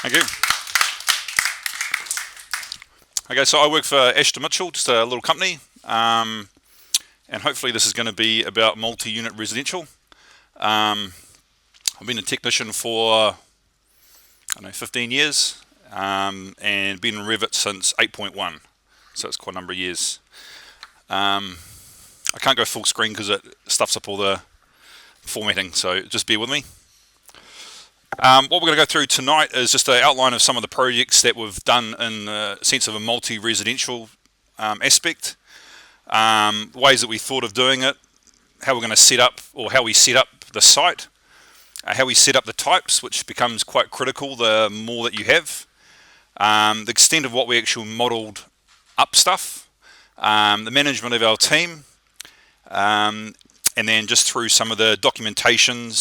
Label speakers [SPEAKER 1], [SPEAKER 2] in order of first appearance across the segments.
[SPEAKER 1] Thank you. Okay, so I work for Ashton Mitchell, just a little company, and hopefully this is going to be about multi-unit residential. I've been a technician for, 15 years, and been in Revit since 8.1, so it's quite a number of years. I can't go full screen because it stuffs up all the formatting, so just bear with me. What we're going to go through tonight is just an outline of some of the projects that we've done in the sense of a multi-residential aspect, ways that we thought of doing it, how we're going to set up, or how we set up the site, how we set up the types, which becomes quite critical the more that you have, the extent of what we actually modelled up stuff, the management of our team, and then just through some of the documentation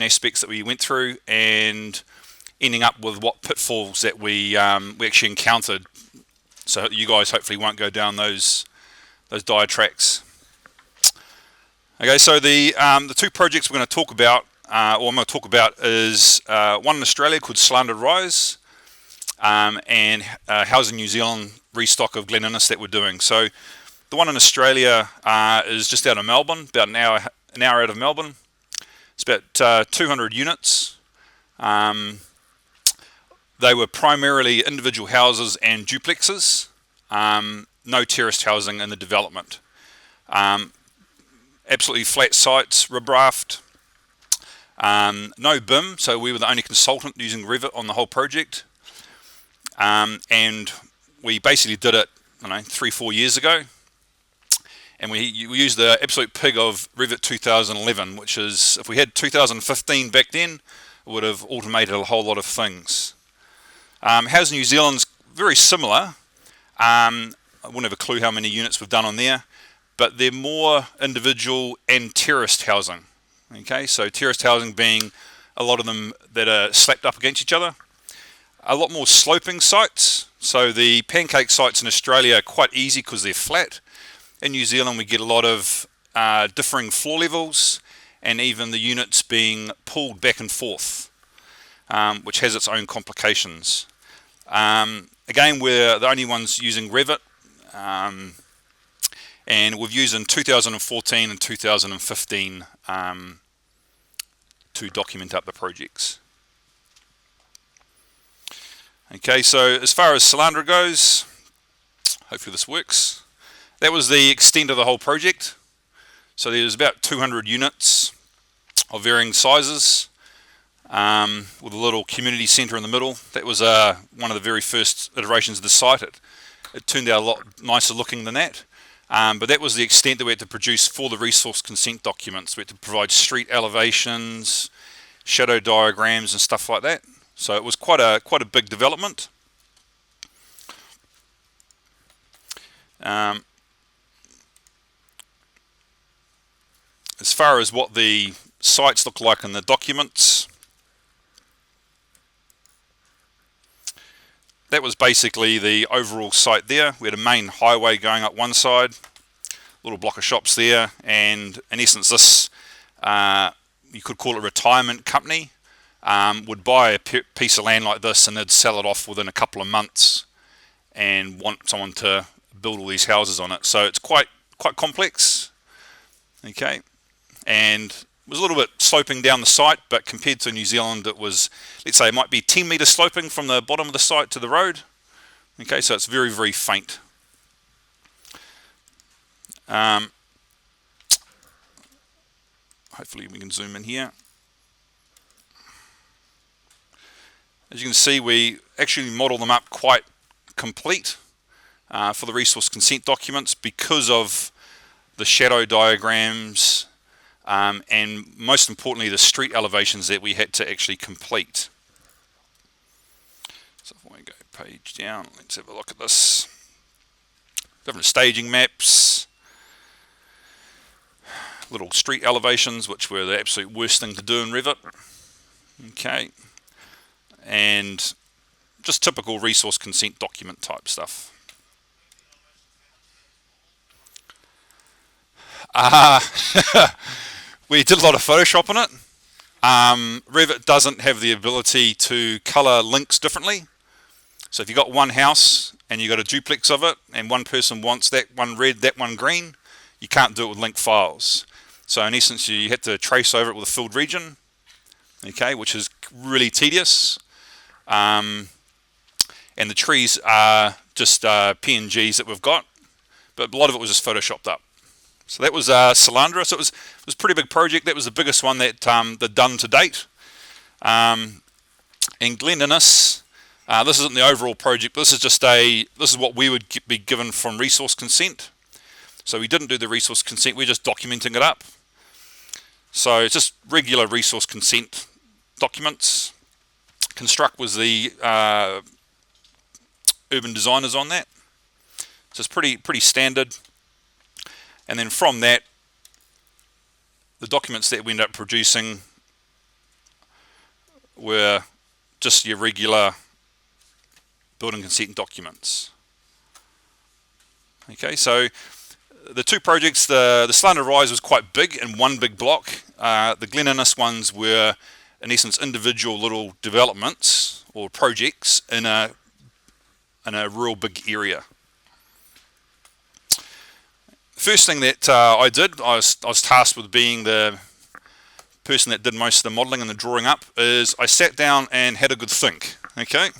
[SPEAKER 1] aspects that we went through, and ending up with what pitfalls that we actually encountered. So you guys hopefully won't go down those dire tracks. Okay, so the two projects we're going to talk about, or I'm going to talk about, is one in Australia called Slanted Rise, and Housing New Zealand restock of Glen Innes that we're doing. So the one in Australia is just out of Melbourne, about an hour out of Melbourne. It's about 200 units. They were primarily individual houses and duplexes, no terraced housing in the development. Absolutely flat sites, ribraft, no BIM, so we were the only consultant using Revit on the whole project. And we basically did it, 3-4 years ago. And we used the absolute pig of Revit 2011, which is, if we had 2015 back then, it would have automated a whole lot of things. Housing New Zealand's very similar. I wouldn't have a clue how many units we've done on there, but they're more individual and terraced housing. Okay, so terraced housing being a lot of them that are slapped up against each other. A lot more sloping sites. So the pancake sites in Australia are quite easy because they're flat. In New Zealand we get a lot of differing floor levels, and even the units being pulled back and forth, which has its own complications. Again, we're the only ones using Revit, and we've used in 2014 and 2015 to document up the projects. Okay, so as far as Slanted goes, hopefully this works. That was the extent of the whole project. So there's about 200 units of varying sizes, with a little community centre in the middle. That was one of the very first iterations of the site. It turned out a lot nicer looking than that. But that was the extent that we had to produce for the resource consent documents. We had to provide street elevations, shadow diagrams and stuff like that. So it was quite a big development. As far as what the sites look like in the documents, that was basically the overall site there. We had a main highway going up one side, little block of shops there, and in essence this, you could call it a retirement company, would buy a piece of land like this and they'd sell it off within a couple of months and want someone to build all these houses on it. So it's quite complex. Okay. And it was a little bit sloping down the site, but compared to New Zealand it was, let's say it might be 10 metre sloping from the bottom of the site to the road. Okay, so it's very, very faint. Hopefully we can zoom in here. As you can see, we actually model them up quite complete for the resource consent documents because of the shadow diagrams, and most importantly the street elevations that we had to actually complete. So if we go page down, let's have a look at this. Different staging maps, little street elevations, which were the absolute worst thing to do in Revit. Okay, and just typical resource consent document type stuff. We did a lot of Photoshop on it. Revit doesn't have the ability to color links differently. So if you've got one house and you've got a duplex of it and one person wants that one red, that one green, you can't do it with link files. So in essence, you have to trace over it with a filled region, okay, which is really tedious. And the trees are just PNGs that we've got, but a lot of it was just photoshopped up. So that was Salandra. So it was a pretty big project. That was the biggest one that they've done to date. And Glen Innes, this isn't the overall project, but this is what we would be given from resource consent. So we didn't do the resource consent, we're just documenting it up. So it's just regular resource consent documents. Construct was the urban designers on that. So it's pretty standard. And then from that, the documents that we ended up producing were just your regular building consent documents. Okay, so the two projects, the Salandra Rise was quite big in one big block. The Glen Innes ones were, in essence, individual little developments or projects in a real big area. First thing that I did, I was tasked with being the person that did most of the modelling and the drawing up, is I sat down and had a good think. Okay,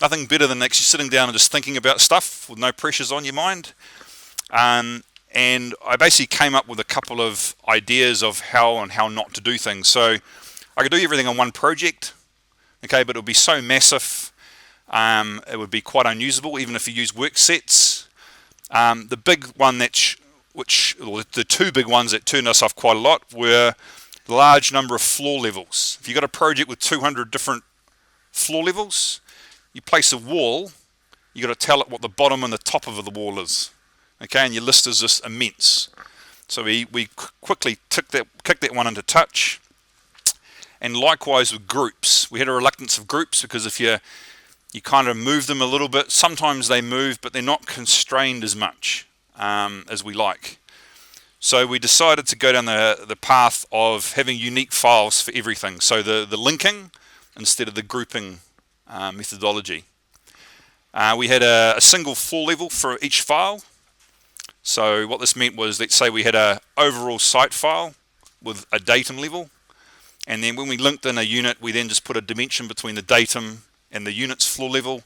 [SPEAKER 1] nothing better than actually sitting down and just thinking about stuff with no pressures on your mind. And I basically came up with a couple of ideas of how and how not to do things. So I could do everything on one project, okay, but it would be so massive, it would be quite unusable even if you use work sets. The big one the two big ones that turned us off quite a lot were the large number of floor levels. If you've got a project with 200 different floor levels, you place a wall, you've got to tell it what the bottom and the top of the wall is. Okay, and your list is just immense. So we quickly kicked that one into touch. And likewise with groups, we had a reluctance of groups because if you kind of move them a little bit, sometimes they move, but they're not constrained as much as we like. So we decided to go down the path of having unique files for everything. So the linking instead of the grouping methodology. We had a single floor level for each file. So what this meant was, let's say we had a overall site file with a datum level, and then when we linked in a unit, we then just put a dimension between the datum and the unit's floor level,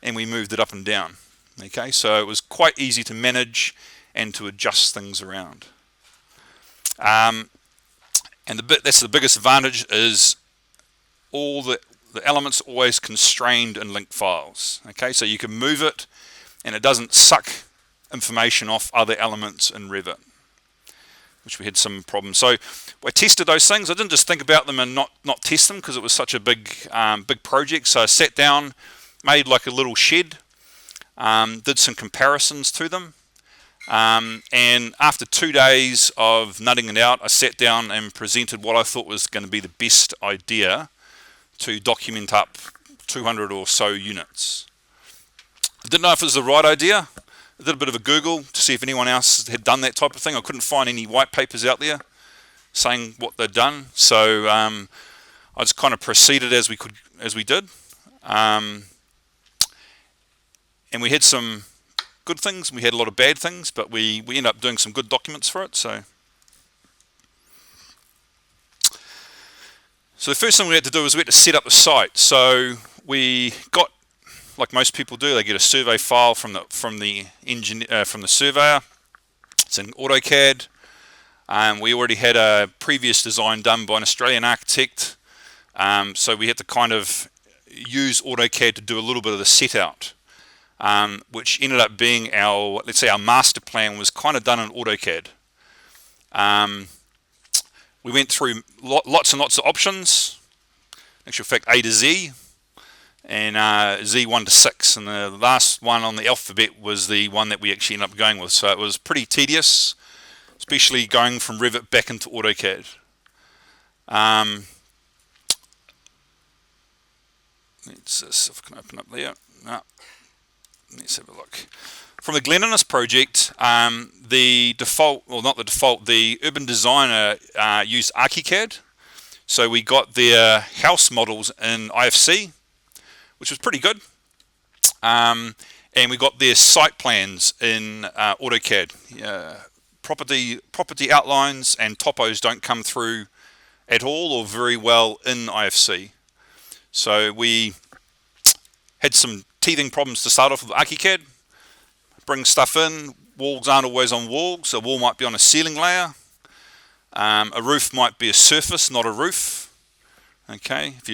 [SPEAKER 1] and we moved it up and down. Okay, so it was quite easy to manage and to adjust things around. And that's the biggest advantage, is all the elements are always constrained in linked files. Okay, so you can move it and it doesn't suck information off other elements in Revit, which we had some problems. So I tested those things. I didn't just think about them and not test them because it was such a big project. So I sat down, made like a little shed, did some comparisons to them, and after 2 days of nutting it out, I sat down and presented what I thought was going to be the best idea to document up 200 or so units. I didn't know if it was the right idea. I did a bit of a Google to see if anyone else had done that type of thing. I couldn't find any white papers out there saying what they'd done, so I just kind of proceeded as we did, and we had some good things. We had a lot of bad things, but we ended up doing some good documents for it. So the first thing we had to do was we had to set up the site. So we got, like most people do, they get a survey file from the surveyor. It's in AutoCAD. We already had a previous design done by an Australian architect, so we had to kind of use AutoCAD to do a little bit of the set out, which ended up being our master plan was kind of done in AutoCAD. We went through lots and lots of options, in actual fact A to Z, and Z1 to 6, and the last one on the alphabet was the one that we actually ended up going with. So it was pretty tedious, especially going from Revit back into AutoCAD. Let's see if I can open up there. No. Let's have a look. From the Glen Innes project, the urban designer used ArchiCAD, So we got their house models in IFC, which was pretty good. And we got their site plans in AutoCAD. Property outlines and topos don't come through at all or very well in IFC. So we had some teething problems to start off with ArchiCAD. Bring stuff in, walls aren't always on walls. A wall might be on a ceiling layer. A roof might be a surface, not a roof. Okay, if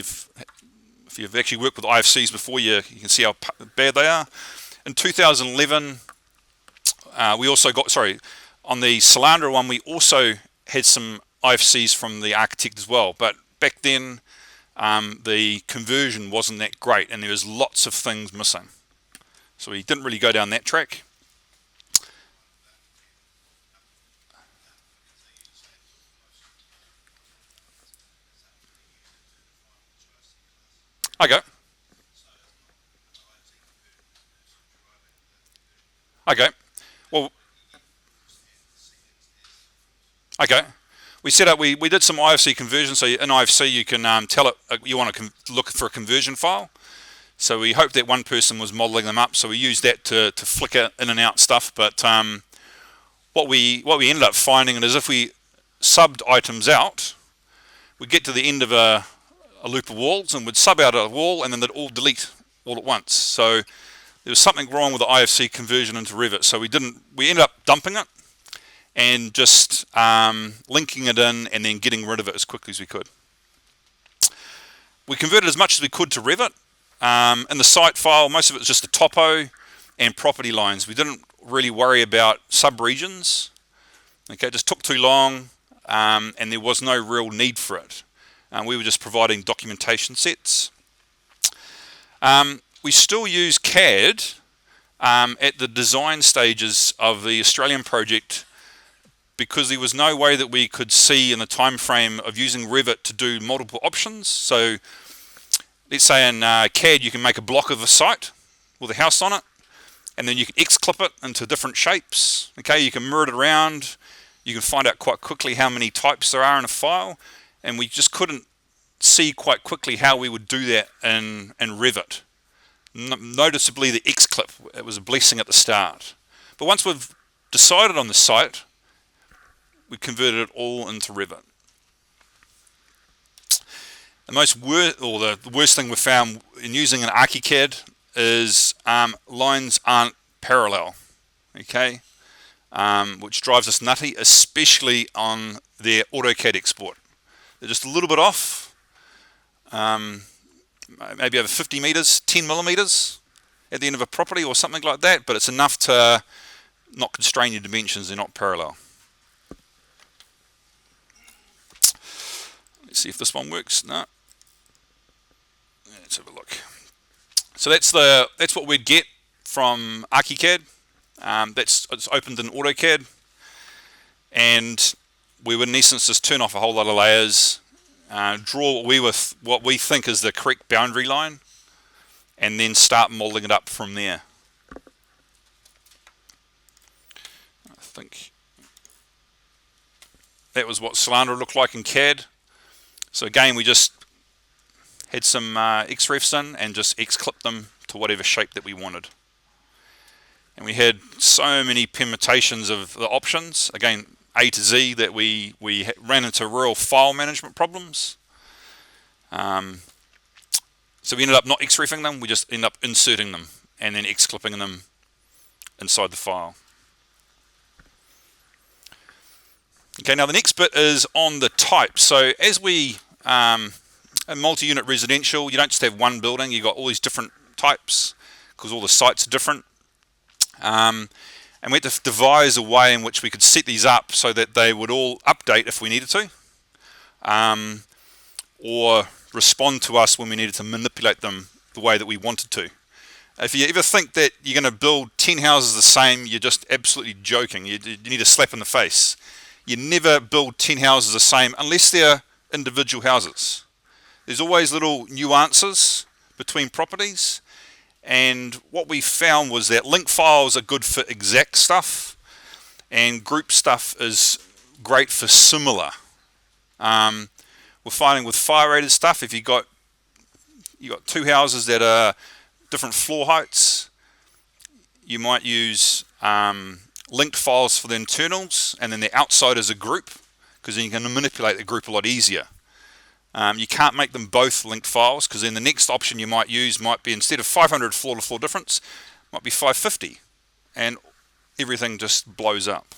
[SPEAKER 1] you've actually worked with IFCs before, you can see how bad they are. In 2011, we also got, on the Solandra one, we also had some IFCs from the architect as well. But back then, the conversion wasn't that great, and there was lots of things missing. So we didn't really go down that track. Okay. Okay. Well, okay. We set up. We did some IFC conversion. So in IFC, you can tell it you want to look for a conversion file. So we hoped that one person was modeling them up. So we used that to flicker in and out stuff. But what we ended up finding is if we subbed items out, we'd get to the end of a loop of walls and would sub out a wall, and then they'd all delete all at once. So there was something wrong with the IFC conversion into Revit. So we ended up dumping it and just linking it in and then getting rid of it as quickly as we could. We converted as much as we could to Revit. In the site file, most of it was just a topo and property lines. We didn't really worry about sub-regions. Okay, it just took too long, and there was no real need for it. We were just providing documentation sets. We still use CAD at the design stages of the Australian project because there was no way that we could see in the time frame of using Revit to do multiple options. So let's say in CAD you can make a block of a site with a house on it, and then you can X-clip it into different shapes. Okay, you can mirror it around. You can find out quite quickly how many types there are in a file, and we just couldn't see quite quickly how we would do that in Revit. Noticeably the X-clip, it was a blessing at the start. But once we've decided on the site, we converted it all into Revit. The worst thing we found in using an ArchiCAD is lines aren't parallel, okay, which drives us nutty, especially on their AutoCAD export. They're just a little bit off, maybe over 50 meters, 10 millimeters at the end of a property or something like that, but it's enough to not constrain your dimensions. They're not parallel. Let's see if this one works. No. Let's have a look. So that's what we'd get from ArchiCAD. It's opened in AutoCAD, and we would in essence just turn off a whole lot of layers, draw what we think is the correct boundary line, and then start modeling it up from there. I think that was what Solandra looked like in CAD. So again, we just had some XREFs in and just X-clipped them to whatever shape that we wanted. And we had so many permutations of the options, again, A to Z, that we ran into real file management problems. So we ended up not XREFing them, we just ended up inserting them and then X-clipping them inside the file. Okay, now the next bit is on the type. So as we, in multi-unit residential, you don't just have one building, you've got all these different types because all the sites are different. And we had to devise a way in which we could set these up so that they would all update if we needed to, or respond to us when we needed to manipulate them the way that we wanted to. If you ever think that you're going to build 10 houses the same, you're just absolutely joking. You need a slap in the face. You never build 10 houses the same unless they're individual houses. There's always little nuances between properties, and what we found was that link files are good for exact stuff and group stuff is great for similar. we're finding with fire rated stuff, if you got two houses that are different floor heights, you might use linked files for the internals and then the outside as a group, because then you can manipulate the group a lot easier. You can't make them both linked files, because then the next option you might use might be, instead of 500 floor to floor difference, might be 550, and everything just blows up.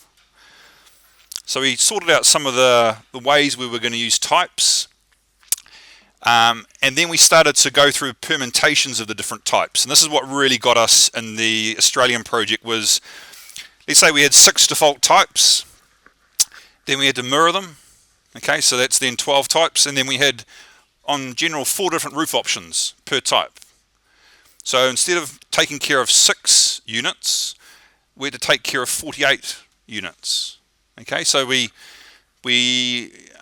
[SPEAKER 1] So we sorted out some of the ways we were going to use types, and then we started to go through permutations of the different types. And this is what really got us in the Australian project was, let's say we had 6 default types, then we had to mirror them. Okay, so that's then 12 types, and then we had, on general, 4 different roof options per type. So instead of taking care of 6 units, we had to take care of 48 units. Okay, so we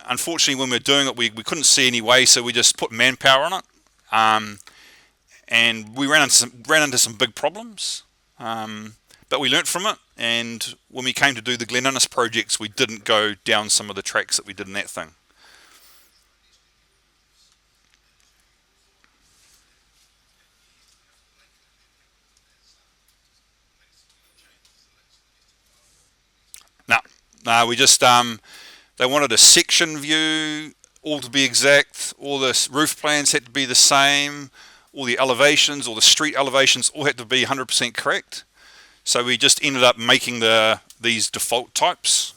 [SPEAKER 1] unfortunately, when we were doing it, we couldn't see any way, so we just put manpower on it, and we ran into some big problems, but we learnt from it. And when we came to do the Glen Innes projects, we didn't go down some of the tracks that we did in that thing. No, we just they wanted a section view, all to be exact. All the roof plans had to be the same. All the elevations, all the street elevations, all had to be 100% correct. So we just ended up making these default types.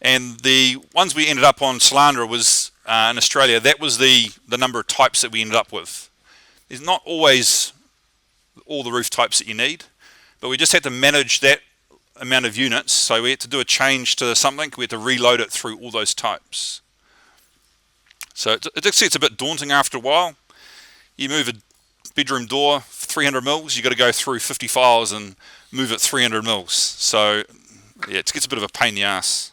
[SPEAKER 1] And the ones we ended up on Salandra was in Australia. That was the number of types that we ended up with. There's not always all the roof types that you need, but we just had to manage that amount of units. So we had to do a change to something. We had to reload it through all those types. So it just gets a bit daunting after a while. You move a bedroom door 300 mils, you got to go through 50 files and move it 300 mils. So yeah, it gets a bit of a pain in the ass.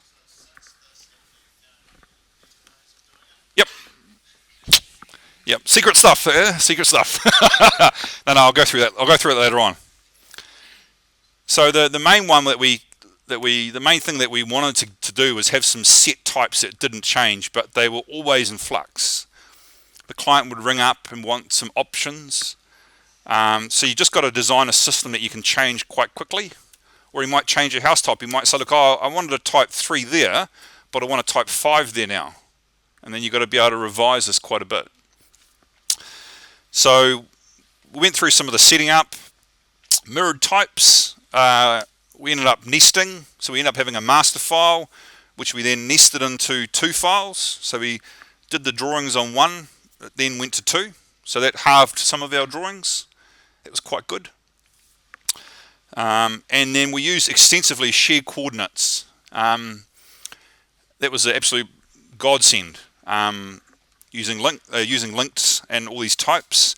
[SPEAKER 1] Yep, secret stuff. Secret stuff. No, I'll go through that. I'll go through it later on. So the main one the main thing that we wanted to do was have some set types that didn't change, but they were always in flux. The client would ring up and want some options. So you just got to design a system that you can change quite quickly. Or you might change your house type. You might say, look, I wanted to type 3 there, but I want to type 5 there now. And then you've got to be able to revise this quite a bit. So we went through some of the setting up. Mirrored types, we ended up nesting. So we ended up having a master file, which we then nested into 2 files. So we did the drawings on 1, then went to 2. So that halved some of our drawings. It was quite good. And then we used extensively shared coordinates. That was an absolute godsend. Using links and all these types.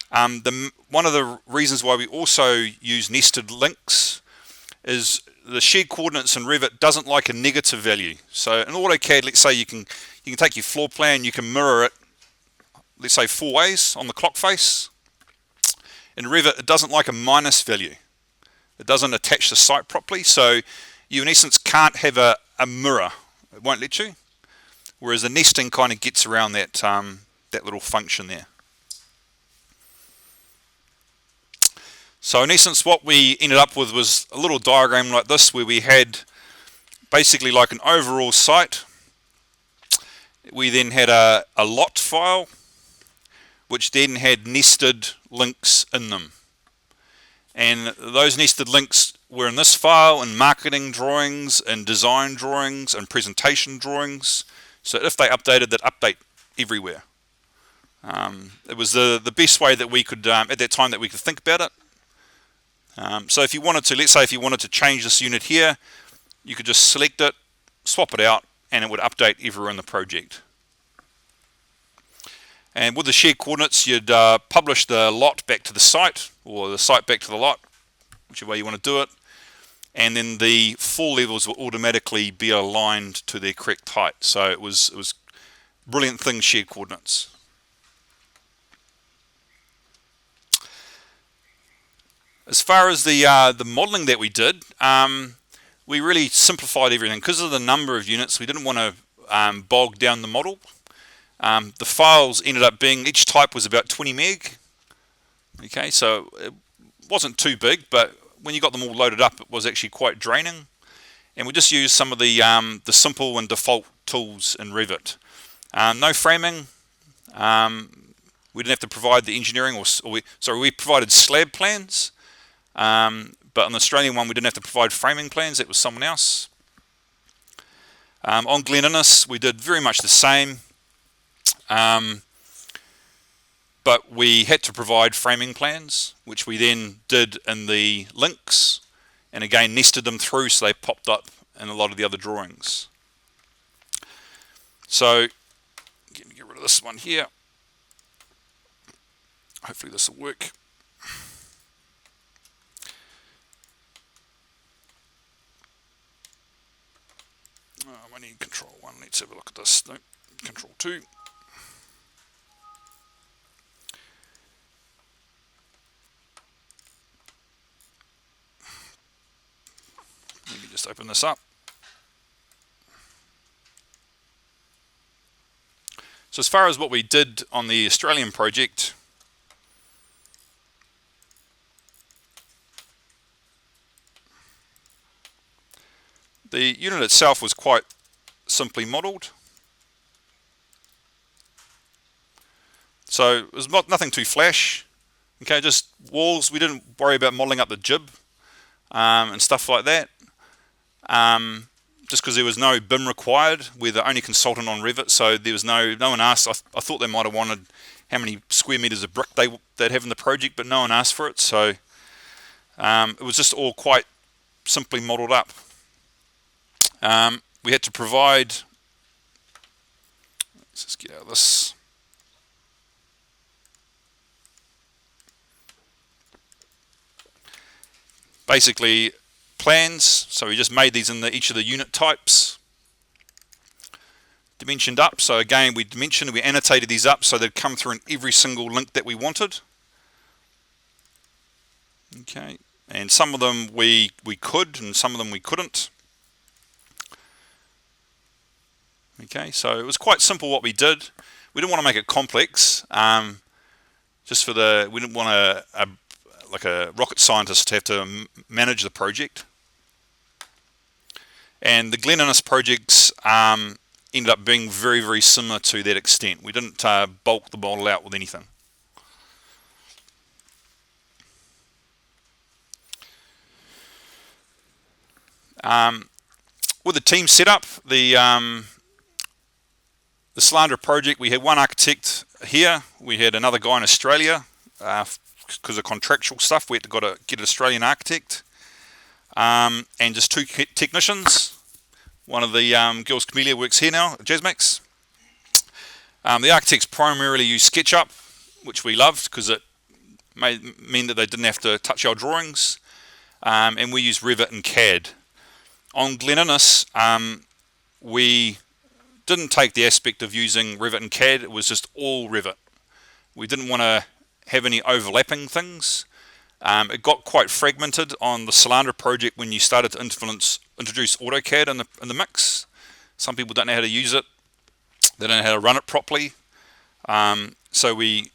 [SPEAKER 1] One of the reasons why we also use nested links is the shared coordinates in Revit doesn't like a negative value. So in AutoCAD, let's say you can take your floor plan, you can mirror it, let's say 4 ways on the clock face. In Revit, it doesn't like a minus value. It doesn't attach the site properly, so you in essence can't have a mirror. It won't let you. Whereas the nesting kind of gets around that that little function there. So in essence, what we ended up with was a little diagram like this, where we had basically like an overall site. We then had a lot file, which then had nested links in them. And those nested links were in this file, in marketing drawings, and design drawings, and presentation drawings. So if they updated, that update everywhere. It was the best way that we could, at that time, that we could think about it. So if you wanted to, let's say if you wanted to change this unit here, you could just select it, swap it out, and it would update everywhere in the project. And with the shared coordinates, you'd publish the lot back to the site, or the site back to the lot, whichever way you want to do it. And then the floor levels will automatically be aligned to their correct height. So it was brilliant thing, shared coordinates. As far as the modelling that we did, we really simplified everything. Because of the number of units, we didn't want to bogged down the model. The files ended up being, each type was about 20 meg. Okay, so it wasn't too big, but when you got them all loaded up, it was actually quite draining. And we just used some of the simple and default tools in Revit. No framing. We didn't have to provide the engineering, we provided slab plans. But on the Australian one, we didn't have to provide framing plans. That was someone else. On Glen Innes, we did very much the same. But we had to provide framing plans, which we then did in the links, and again nested them through so they popped up in a lot of the other drawings. So, get rid of this one here. Hopefully this will work. I need control 1. Let's have a look at this. No, control 2. Let me just open this up. So as far as what we did on the Australian project, the unit itself was quite simply modelled. So it was nothing too flash. Okay, just walls. We didn't worry about modelling up the jib and stuff like that. Just because there was no BIM required. We're the only consultant on Revit, so there was no one asked. I thought they might have wanted how many square meters of brick they'd have in the project, but no one asked for it. So it was just all quite simply modelled up. We had to provide. Let's just get out of this. Basically, plans. So we just made these in each of the unit types. Dimensioned up. So again, we dimensioned. We annotated these up so they'd come through in every single link that we wanted. Okay, and some of them we could, and some of them we couldn't. Okay, so it was quite simple what we did. We didn't want to make it complex. We didn't want a rocket scientist to have to manage the project. And the Glen Innes projects ended up being very, very similar to that extent. We didn't bulk the model out with anything. With the team setup, the Slandra project, we had one architect here. We had another guy in Australia. Because of contractual stuff, we had to get an Australian architect. And just 2 technicians. One of the girls, Camellia, works here now at Jasmax. The architects primarily use SketchUp, which we loved because it meant that they didn't have to touch our drawings. And we use Revit and CAD. On Glen Innes, we didn't take the aspect of using Revit and CAD. It was just all Revit. We didn't want to have any overlapping things. It got quite fragmented on the Slandra project when you started to introduce AutoCAD in the mix. Some people don't know how to use it. They don't know how to run it properly. So we,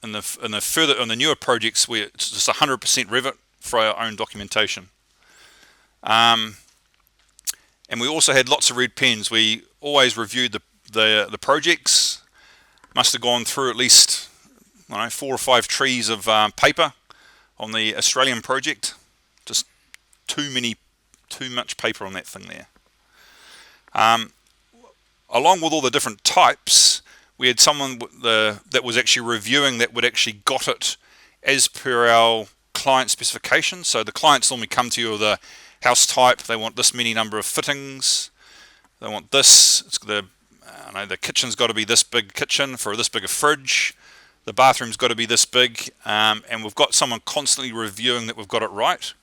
[SPEAKER 1] on the newer projects, it's just 100% Revit for our own documentation. And we also had lots of red pens. We always reviewed the projects. Must have gone through at least 4 or 5 trees of paper on the Australian project. Just too much paper on that thing there. Along with all the different types, we had someone that was actually reviewing that would actually got it as per our client specifications. So the clients normally come to you with a house type. They want this many number of fittings. They want this. The kitchen's got to be this big kitchen for this big a fridge. The bathroom's got to be this big, and we've got someone constantly reviewing that we've got it right.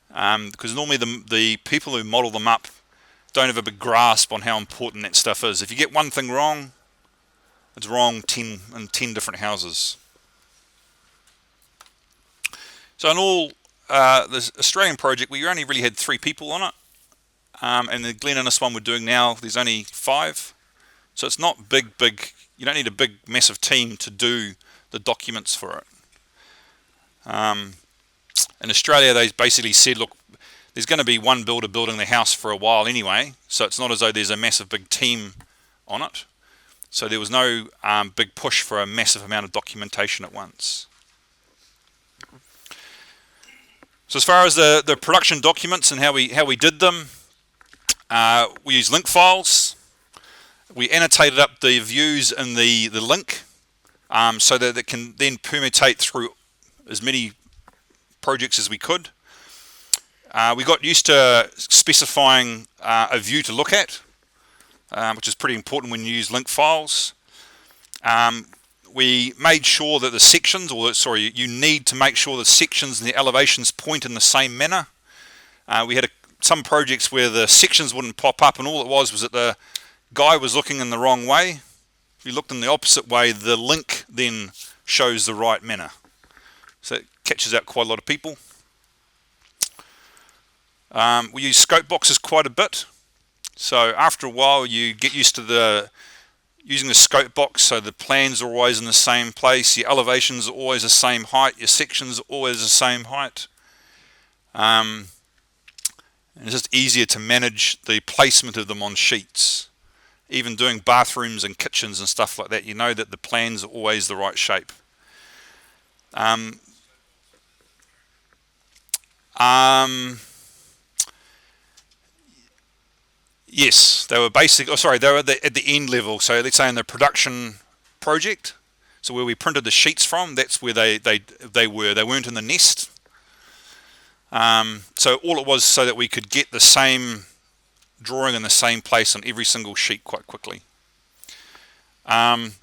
[SPEAKER 1] Because normally the people who model them up don't have a big grasp on how important that stuff is. If you get one thing wrong, it's wrong in 10 different houses. So in all, this Australian project, we only really had 3 people on it. and the Glen Innes one we're doing now, there's only 5. So it's not big, you don't need a big, massive team to do the documents for it. In Australia, they basically said, look, there's going to be one builder building the house for a while anyway, so it's not as though there's a massive big team on it. So there was no big push for a massive amount of documentation at once. So as far as the production documents and how we did them, we used link files. We annotated up the views in the link so that it can then permutate through as many projects as we could. We got used to specifying a view to look at, which is pretty important when you use link files. We made sure that the sections, you need to make sure the sections and the elevations point in the same manner. We had some projects where the sections wouldn't pop up, and all it was that the guy was looking in the wrong way. If you looked in the opposite way, the link then shows the right manner. So it catches out quite a lot of people. We use scope boxes quite a bit. So after a while you get used to using the scope box, so the plans are always in the same place, your elevations are always the same height, your sections are always the same height. And it's just easier to manage the placement of them on sheets. Even doing bathrooms and kitchens and stuff like that, you know that the plans are always the right shape. Yes, they were they were at the end level. So let's say in the production project, so where we printed the sheets from, that's where they were. They weren't in the nest. So all it was so that we could get the same drawing in the same place on every single sheet quite quickly. One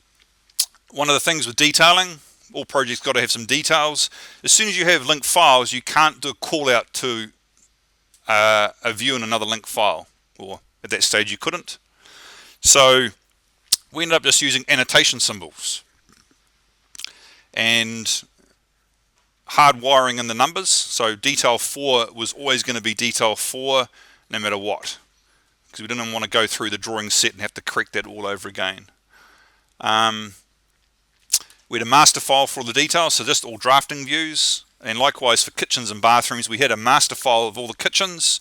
[SPEAKER 1] of the things with detailing, all projects got to have some details. As soon as you have linked files, you can't do a call out to a view in another linked file, or at that stage you couldn't. So we ended up just using annotation symbols and hardwiring in the numbers. So detail 4 was always going to be detail 4 no matter what, because we didn't want to go through the drawing set and have to correct that all over again. We had a master file for all the details, so just all drafting views. And likewise for kitchens and bathrooms, we had a master file of all the kitchens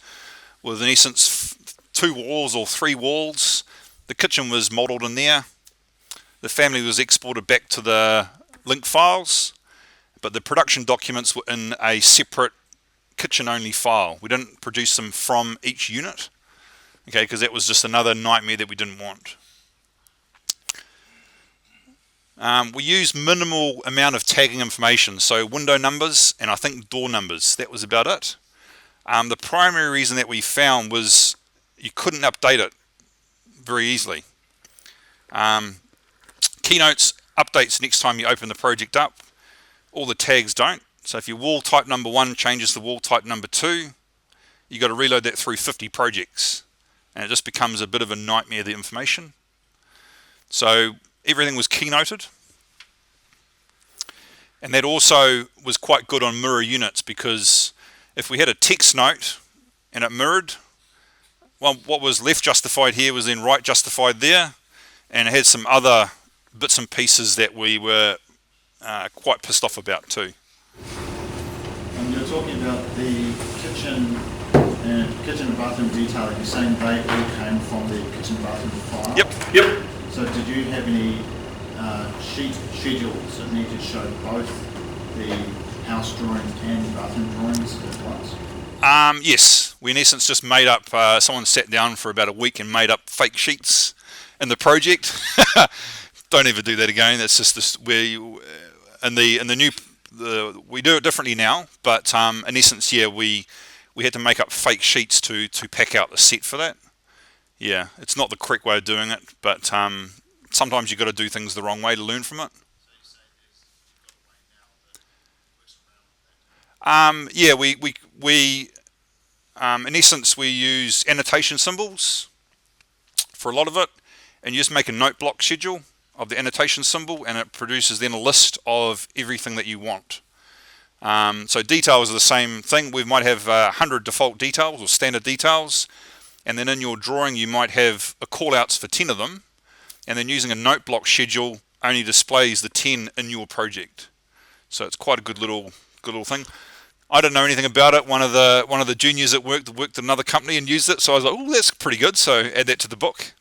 [SPEAKER 1] with, in essence, 2 walls or 3 walls. The kitchen was modelled in there. The family was exported back to the link files, but the production documents were in a separate kitchen-only file. We didn't produce them from each unit, okay, because that was just another nightmare that we didn't want. We used minimal amount of tagging information, so window numbers and I think door numbers. That was about it. The primary reason that we found was you couldn't update it very easily. Keynotes updates next time you open the project up. All the tags don't. So if your wall type number 1 changes to wall type number 2, you got to reload that through 50 projects, and it just becomes a bit of a nightmare, the information. So everything was keynoted, and that also was quite good on mirror units, because if we had a text note and it mirrored, well, what was left justified here was then right justified there, and it had some other bits and pieces that we were quite pissed off about too.
[SPEAKER 2] And you're talking about the kitchen and bathroom detailing. You're saying they all came from the kitchen bathroom file?
[SPEAKER 1] Yep.
[SPEAKER 2] So did you have any sheet schedules that need to show both the house drawings and bathroom drawings at once?
[SPEAKER 1] Yes, we in essence just made up, someone sat down for about a week and made up fake sheets in the project. Don't ever do that again. That's just this where you, in the new, we do it differently now, but in essence, yeah, we had to make up fake sheets to pack out the set for that. Yeah, it's not the correct way of doing it, but sometimes you've got to do things the wrong way to learn from it. Yeah, we in essence we use annotation symbols for a lot of it, and you just make a note block schedule of the annotation symbol, and it produces then a list of everything that you want. So details are the same thing. We might have 100 default details or standard details, and then in your drawing you might have a call-outs for 10 of them, and then using a note block schedule only displays the 10 in your project. So it's quite a good little thing. I don't know anything about it. One of the juniors at work that worked at another company and used it, so I was like, oh, that's pretty good. So add that to the book.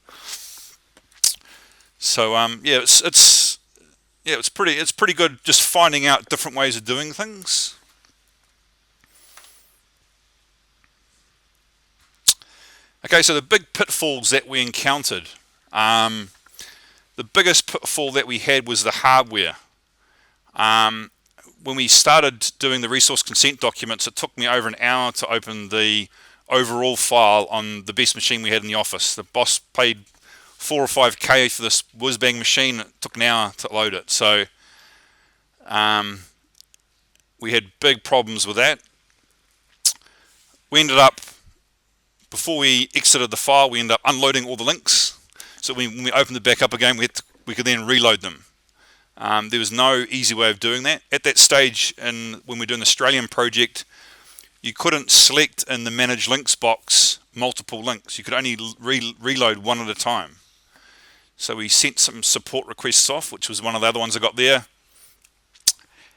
[SPEAKER 1] So yeah, it's pretty good just finding out different ways of doing things. Okay, so the big pitfalls that we encountered. The biggest pitfall that we had was the hardware. When we started doing the resource consent documents, it took me over an hour to open the overall file on the best machine we had in the office. The boss paid 4 or 5K for this whiz-bang machine. It took an hour to load it. So we had big problems with that. We ended up, before we exited the file, we ended up unloading all the links. So when we opened it back up again, we could then reload them. There was no easy way of doing that. At that stage, when we were doing the Australian project, you couldn't select in the Manage Links box multiple links. You could only reload one at a time. So we sent some support requests off, which was one of the other ones I got there,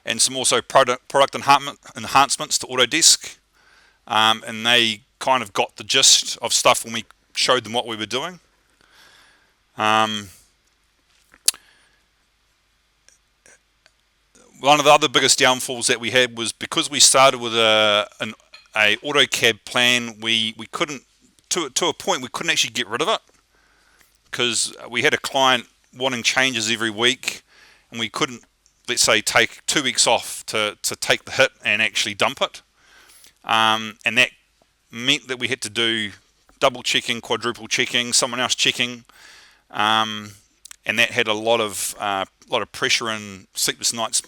[SPEAKER 1] and some also product enhancements to Autodesk, and they kind of got the gist of stuff when we showed them what we were doing. One of the other biggest downfalls that we had was because we started with an AutoCAD plan, we couldn't, to a point, we couldn't actually get rid of it, because we had a client wanting changes every week, and we couldn't, let's say, take 2 weeks off to take the hit and actually dump it. And that meant that we had to do double checking, quadruple checking, someone else checking, and that had a lot of pressure and sleepless nights.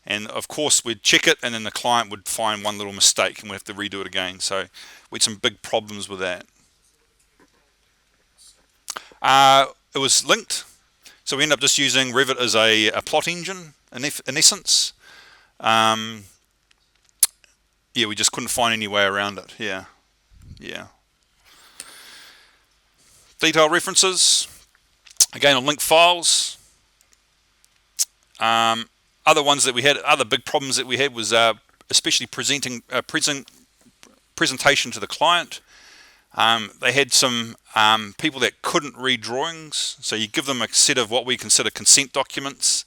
[SPEAKER 1] And of course we'd check it, and then the client would find one little mistake and we'd have to redo it again. So we had some big problems with that. It was linked, so we ended up just using Revit as a plot engine in essence. Yeah, we just couldn't find any way around it. Yeah. Detail references, again on linked files. Other ones that we had, other big problems that we had was especially presentation to the client. They had some people that couldn't read drawings, so you give them a set of what we consider consent documents,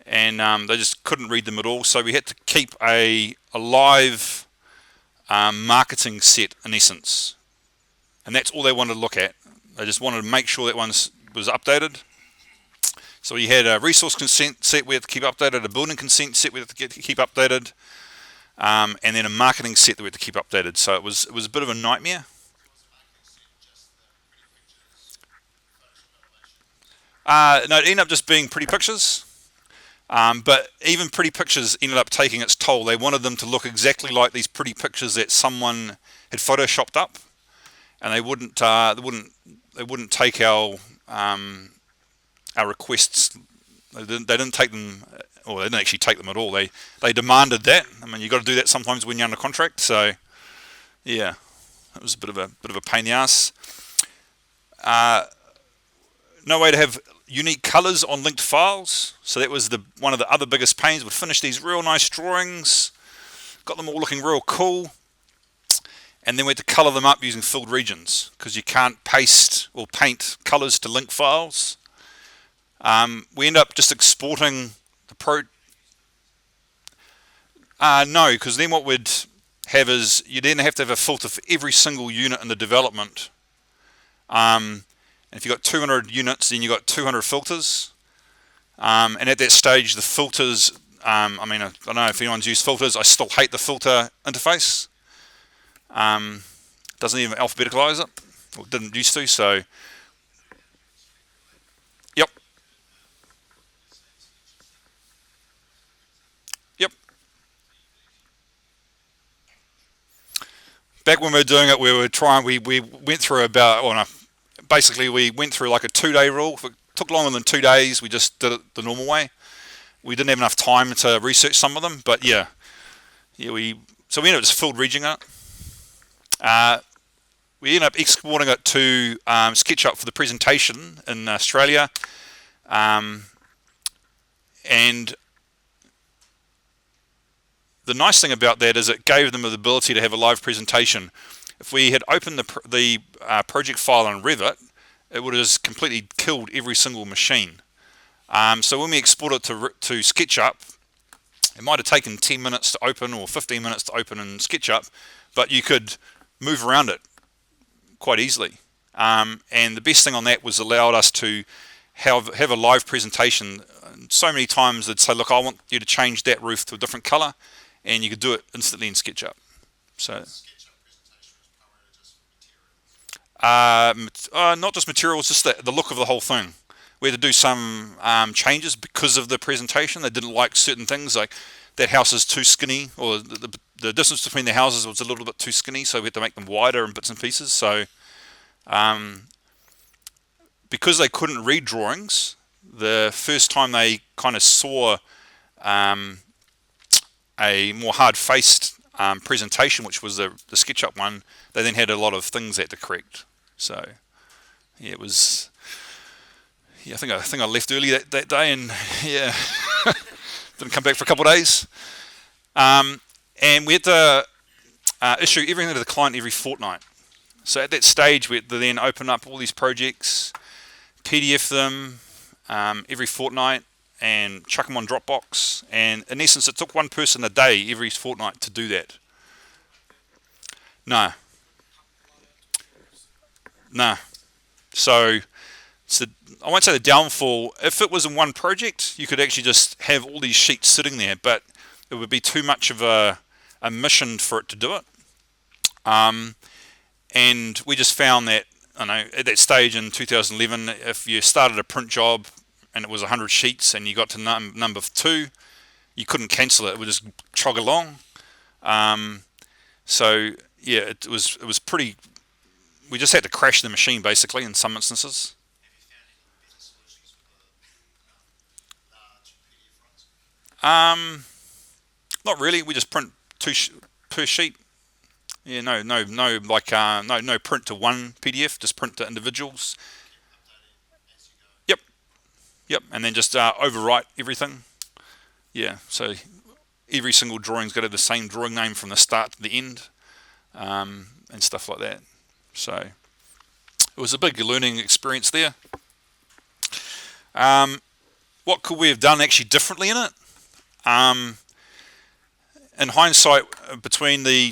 [SPEAKER 1] and they just couldn't read them at all. So we had to keep a live marketing set in essence, and that's all they wanted to look at. They just wanted to make sure that one was updated. So we had a resource consent set we had to keep updated, a building consent set we had to keep updated, and then a marketing set that we had to keep updated. So it was a bit of a nightmare. No, it ended up just being pretty pictures, but even pretty pictures ended up taking its toll. They wanted them to look exactly like these pretty pictures that someone had photoshopped up, and they wouldn't take our requests. They didn't take them, or they didn't actually take them at all. They demanded that. I mean, you got to do that sometimes when you're under contract. So yeah, it was a bit of a pain in the ass. No way to have unique colors on linked files, so that was one of the other biggest pains. We'd finish these real nice drawings, got them all looking real cool, and then we had to color them up using filled regions, because you can't paste or paint colors to link files. We end up just exporting the no, because then what we'd have is you then have to have a filter for every single unit in the development. And if you've got 200 units, then you've got 200 filters. And at that stage, the filters, I mean, I don't know if anyone's used filters. I still hate the filter interface. Doesn't even alphabeticalize it, or didn't used to. So, yep. Back when we were doing it, we went through basically we went through like a 2-day rule. If it took longer than 2 days, we just did it the normal way. We didn't have enough time to research some of them, but so we ended up just filled regioning it. we ended up exporting it to SketchUp for the presentation in Australia, and the nice thing about that is it gave them the ability to have a live presentation. If we had opened the project file in Revit, it would have just completely killed every single machine. So when we export it to SketchUp, it might have taken 10 minutes to open or 15 minutes to open in SketchUp, but you could move around it quite easily. And the best thing on that was allowed us to have a live presentation. So many times they'd say, look, I want you to change that roof to a different color, and you could do it instantly in SketchUp. So not just materials, just the look of the whole thing. We had to do some changes because of the presentation. They didn't like certain things, like that house is too skinny, or the distance between the houses was a little bit too skinny, so we had to make them wider in bits and pieces. So because they couldn't read drawings, the first time they kind of saw a more hard-faced presentation, which was the SketchUp one, they then had a lot of things they had to correct. So yeah, it was. Yeah, I think I left early that day, and yeah, didn't come back for a couple of days. And we had to issue everything to the client every fortnight. So at that stage, we had to then open up all these projects, PDF them every fortnight, and chuck them on Dropbox. And in essence, it took one person a day every fortnight to do that. No. So I won't say the downfall. If it was in one project, you could actually just have all these sheets sitting there, but it would be too much of a mission for it to do it. And we just found that, at that stage in 2011, if you started a print job and it was 100 sheets and you got to number 2, you couldn't cancel it. It would just chug along. So yeah, it was pretty. We just had to crash the machine basically in some instances. Not really. We just print 2 per sheet. Yeah, no print to one PDF. Just print to individuals. Yep, and then just overwrite everything. Yeah, so every single drawing's got to have the same drawing name from the start to the end, and stuff like that. So it was a big learning experience there. What could we have done actually differently in it? In hindsight,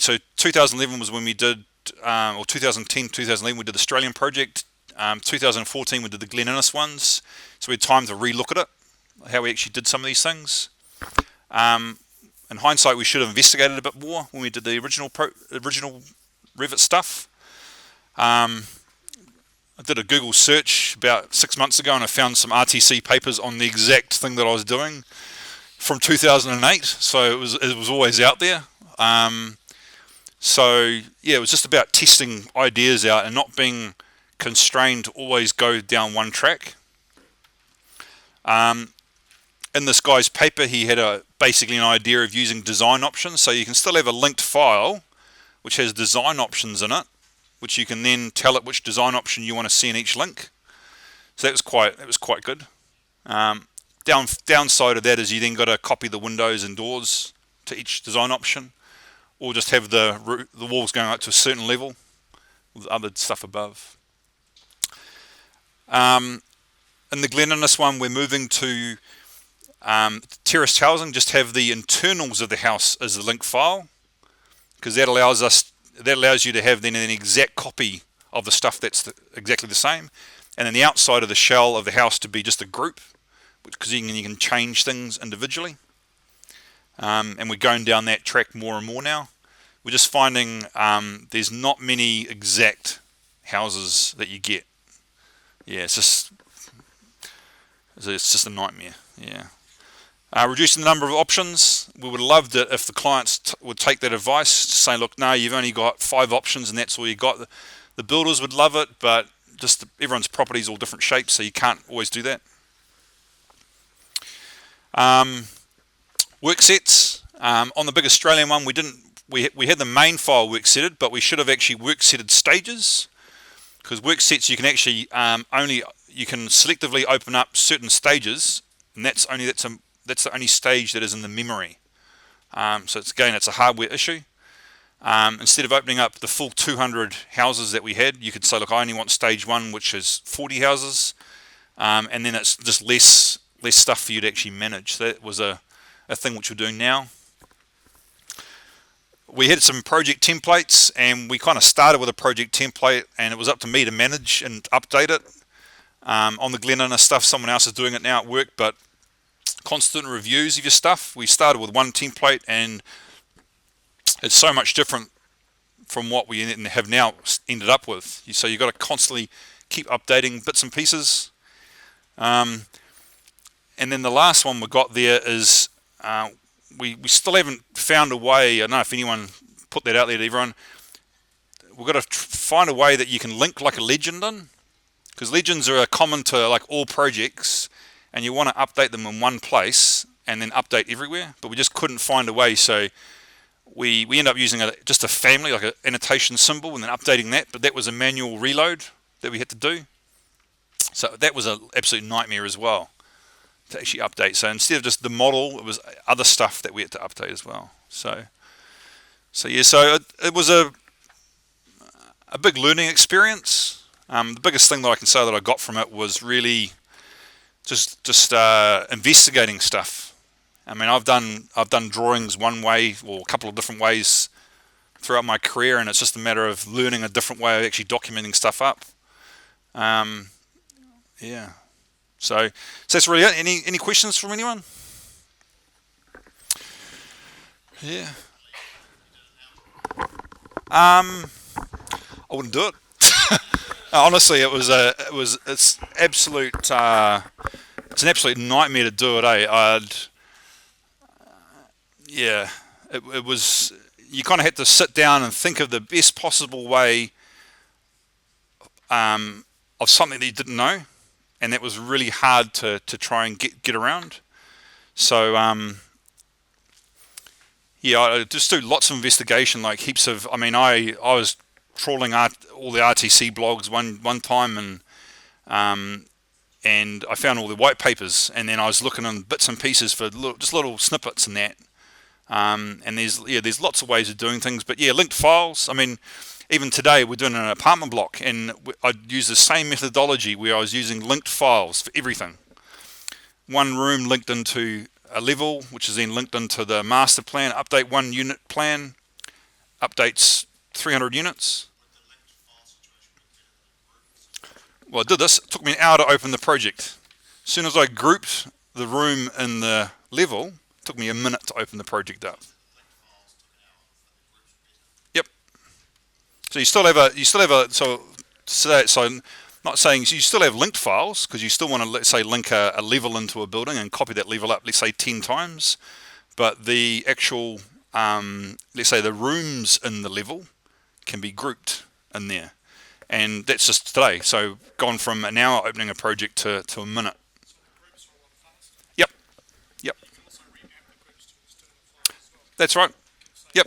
[SPEAKER 1] so 2011 was when we did, or 2010, 2011 we did the Australian project. 2014 we did the Glen Innes ones, so we had time to re-look at it, how we actually did some of these things. In hindsight, we should have investigated a bit more when we did the original Revit stuff. I did a Google search about 6 months ago, and I found some RTC papers on the exact thing that I was doing from 2008. So it was always out there. So yeah, it was just about testing ideas out and not being constrained to always go down one track. In this guy's paper, he had basically an idea of using design options. So you can still have a linked file which has design options in it, which you can then tell it which design option you want to see in each link. So that was quite good. Downside of that is you then got to copy the windows and doors to each design option, or just have the walls going up to a certain level with other stuff above. In the Glen Innes one, we're moving to terraced housing. Just have the internals of the house as the link file, because that allows you to have then an exact copy of the stuff that's exactly the same, and then the outside of the shell of the house to be just a group, because you can change things individually. And we're going down that track more and more now. We're just finding there's not many exact houses that you get. Yeah, it's just a nightmare. Yeah. Reducing the number of options. We would have loved it if the clients would take that advice, say, look, no, you've only got 5 options and that's all you got. The builders would love it, but just everyone's property is all different shapes, so you can't always do that. Work sets. On the big Australian one, we didn't we had the main file work setted, but we should have actually work setted stages, because work sets you can actually you can selectively open up certain stages, and that's the only stage that is in the memory. So it's a hardware issue. Instead of opening up the full 200 houses that we had, you could say, look, I only want stage 1, which is 40 houses, and then it's just less stuff for you to actually manage. So that was a thing which we're doing now. We had some project templates, and we kind of started with a project template, and it was up to me to manage and update it. On the Glenina stuff, someone else is doing it now at work, but constant reviews of your stuff. We started with one template, and it's so much different from what we have now ended up with. So you've got to constantly keep updating bits and pieces. And then the last one we got there is we still haven't found a way. I don't know if anyone put that out there to everyone. We've got to find a way that you can link like a legend in, because legends are common to like all projects, and you want to update them in one place and then update everywhere, but we just couldn't find a way. So we end up using just a family, like an annotation symbol, and then updating that, but that was a manual reload that we had to do. So that was an absolute nightmare as well to actually update. So instead of just the model, it was other stuff that we had to update as well. So it was a big learning experience. The biggest thing that I can say that I got from it was really just investigating stuff. I mean, I've done drawings one way or a couple of different ways throughout my career, and it's just a matter of learning a different way of actually documenting stuff up. Yeah. So that's really it. Any questions from anyone? Yeah. I wouldn't do it. Honestly, it's absolute. It's an absolute nightmare to do it. It was. You kind of had to sit down and think of the best possible way of something that you didn't know, and that was really hard to try and get around. So I just do lots of investigation, like heaps of. I mean, I was trawling all the RTC blogs one time, and I found all the white papers, and then I was looking on bits and pieces for little snippets and that. And there's lots of ways of doing things, but linked files. I mean, even today we're doing an apartment block, and I'd use the same methodology where I was using linked files for everything. One room linked into a level, which is then linked into the master plan. Update one unit plan, updates 300 units. Well, I did this. It took me an hour to open the project. As soon as I grouped the room in the level, it took me a minute to open the project up. Yep. So you still have I'm not saying you still have linked files, because you still want to, let's say, link a level into a building and copy that level up, let's say 10 times. But the actual, let's say the rooms in the level can be grouped in there. And that's just today. So gone from an hour opening a project to a minute. Yep. That's right. Yep.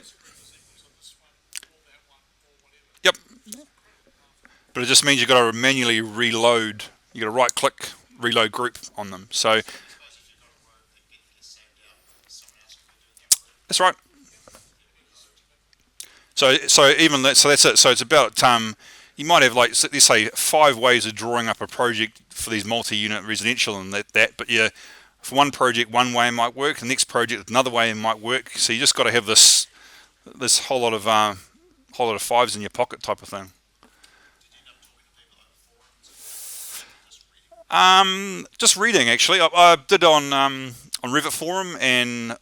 [SPEAKER 1] But it just means you've got to manually reload. You've got to right click, reload group on them. So that's right. So that's it. So it's about you might have, like, let's say 5 ways of drawing up a project for these multi-unit residential and that. But for one project, one way it might work. The next project, another way it might work. So you just got to have this whole lot of 5s in your pocket type of thing. Just reading, actually. I did on Revit Forum, and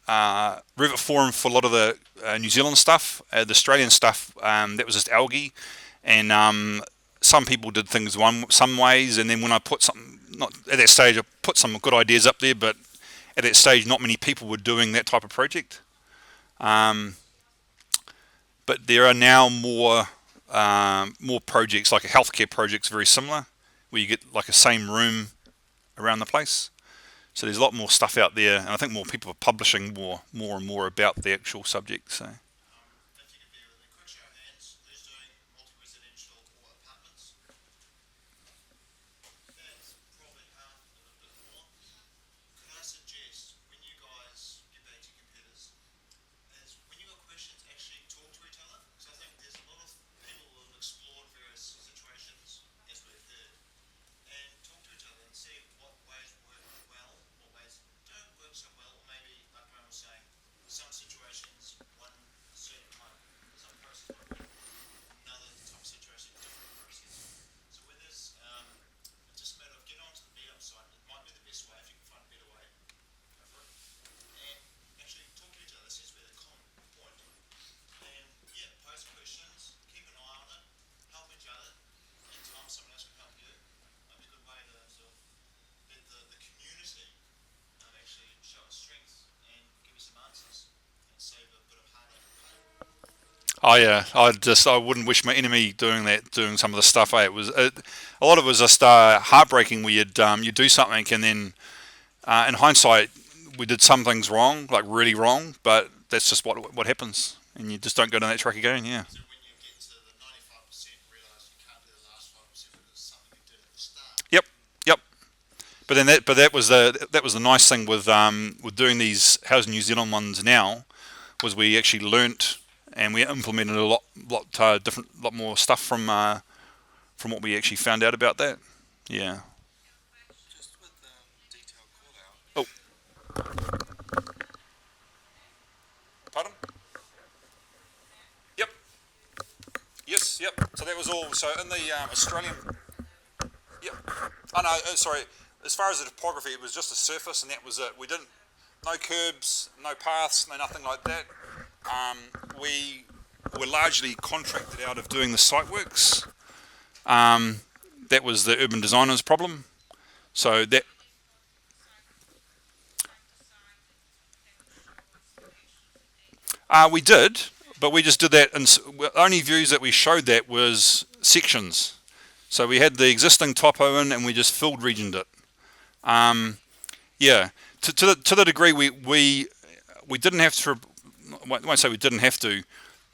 [SPEAKER 1] Revit Forum for a lot of the New Zealand stuff. The Australian stuff, that was just algae, and some people did things some ways, and then when I put something, not at that stage, I put some good ideas up there, but at that stage not many people were doing that type of project. But there are now more projects, like a healthcare project's very similar, where you get like a same room around the place. So there's a lot more stuff out there, and I think more people are publishing more and more about the actual subject. So Oh yeah, I wouldn't wish my enemy doing that, doing some of the stuff. A lot of it was just heartbreaking. Where you do something and then in hindsight we did some things wrong, like really wrong, but that's just what happens, and you just don't go down that track again. Yeah.
[SPEAKER 2] So when you get to the 95%, realise you can't do the last 5% because it's something you did at the start.
[SPEAKER 1] Yep. Yep. But that was the nice thing with doing these Housing New Zealand ones now, was we actually learnt and we implemented a lot more stuff from what we actually found out about that. Yeah.
[SPEAKER 3] Just with detail call out.
[SPEAKER 1] Oh. Pardon? Yep. Yes. Yep. So that was all. So in the Australian. Yep. Oh no. Sorry. As far as the topography, it was just a surface, and that was it. We didn't. No curbs, no paths, no nothing like that. We were largely contracted out of doing the site works. That was the urban designer's problem. So that. We did, but we just did that. And the only views that we showed that was sections. So we had the existing topo in, and we just filled regioned it. Yeah, to the degree we didn't have to. I won't say we didn't have to.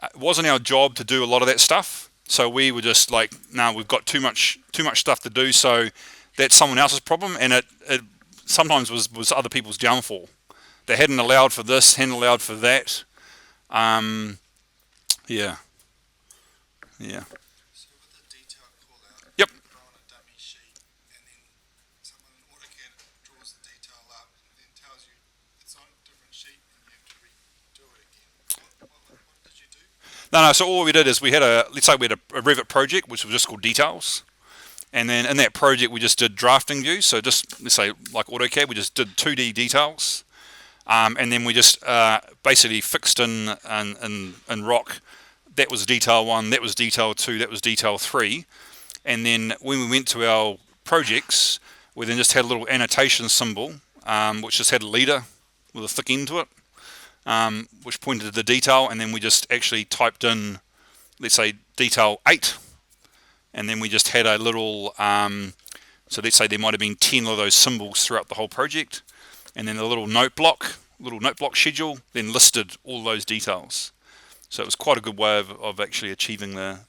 [SPEAKER 1] It wasn't our job to do a lot of that stuff. So we were just like, no, we've got too much stuff to do. So that's someone else's problem, and it sometimes was other people's downfall. They hadn't allowed for this, hadn't allowed for that. Yeah. Yeah.
[SPEAKER 3] So with the detail call out,
[SPEAKER 1] Yep.
[SPEAKER 3] you go on a dummy sheet and then someone in AutoCAD draws the detail up and then tells you it's on a different sheet and you have to redo it again. What did you do?
[SPEAKER 1] No. So all we did is let's say we had a Revit project, which was just called details. And then in that project, we just did drafting views. So just, let's say, like AutoCAD, we just did 2D details. And then we just basically fixed in rock. That was detail 1, that was detail 2, that was detail 3. And then when we went to our projects, we then just had a little annotation symbol, which just had a leader with a thick end to it, which pointed to the detail. And then we just actually typed in, let's say, detail 8. And then we just had a little, so let's say there might have been 10 of those symbols throughout the whole project. And then a little note block schedule, then listed all those details. So it was quite a good way of actually achieving the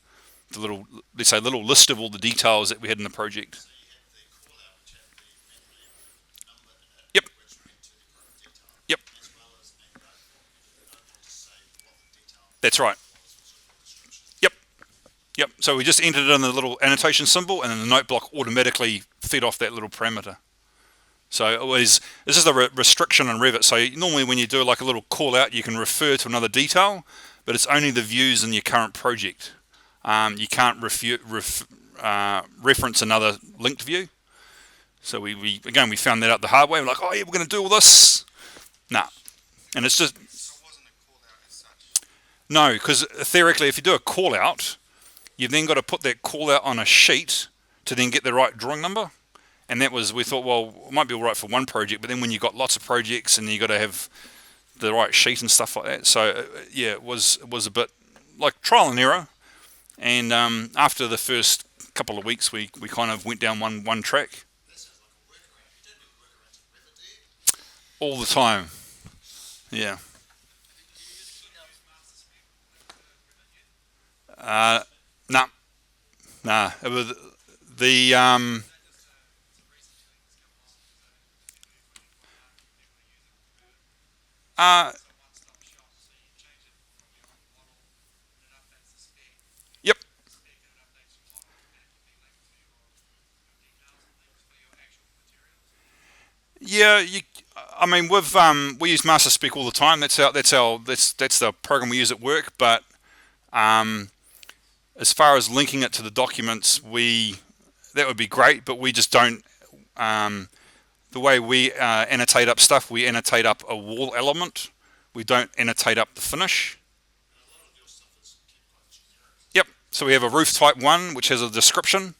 [SPEAKER 1] little, let's say, little list of all the details that we had in the project.
[SPEAKER 2] So you had the call out which had the memory number in it,
[SPEAKER 1] Yep.
[SPEAKER 2] which went to the correct detail,
[SPEAKER 1] Yep.
[SPEAKER 2] as well as a note to say what the detail
[SPEAKER 1] That's right.
[SPEAKER 2] was, sort of description.
[SPEAKER 1] Yep. Yep. So we just entered in the little annotation symbol, and then the note block automatically fed off that little parameter. So this is the restriction in Revit. So normally when you do like a little call out, you can refer to another detail, but it's only the views in your current project. You can't reference another linked view. So we found that out the hard way. We're like, oh yeah, we're going to do all this. Nah. And it's just,
[SPEAKER 3] So it wasn't a call out as such.
[SPEAKER 1] no, because theoretically if you do a call out, you've then got to put that call out on a sheet to then get the right drawing number. And that was, we thought, well, it might be all right for one project, but then when you've got lots of projects and you've got to have the right sheet and stuff like that. So, yeah, it was a bit like trial and error. And after the first couple of weeks, we kind of went down one track.
[SPEAKER 2] That sounds like a workaround. You don't do workarounds in Revit, do you?
[SPEAKER 1] All the time. Yeah. Nah. It was the yep. Yeah, I mean, we use Master Spec all the time. That's the program we use at work. But as far as linking it to the documents, that would be great. But we just don't. The way we annotate up stuff, we annotate up a wall element. We don't annotate up the finish.
[SPEAKER 2] And a lot of your stuff is kept quite generic.
[SPEAKER 1] Yep. So we have a roof type 1, which has a description.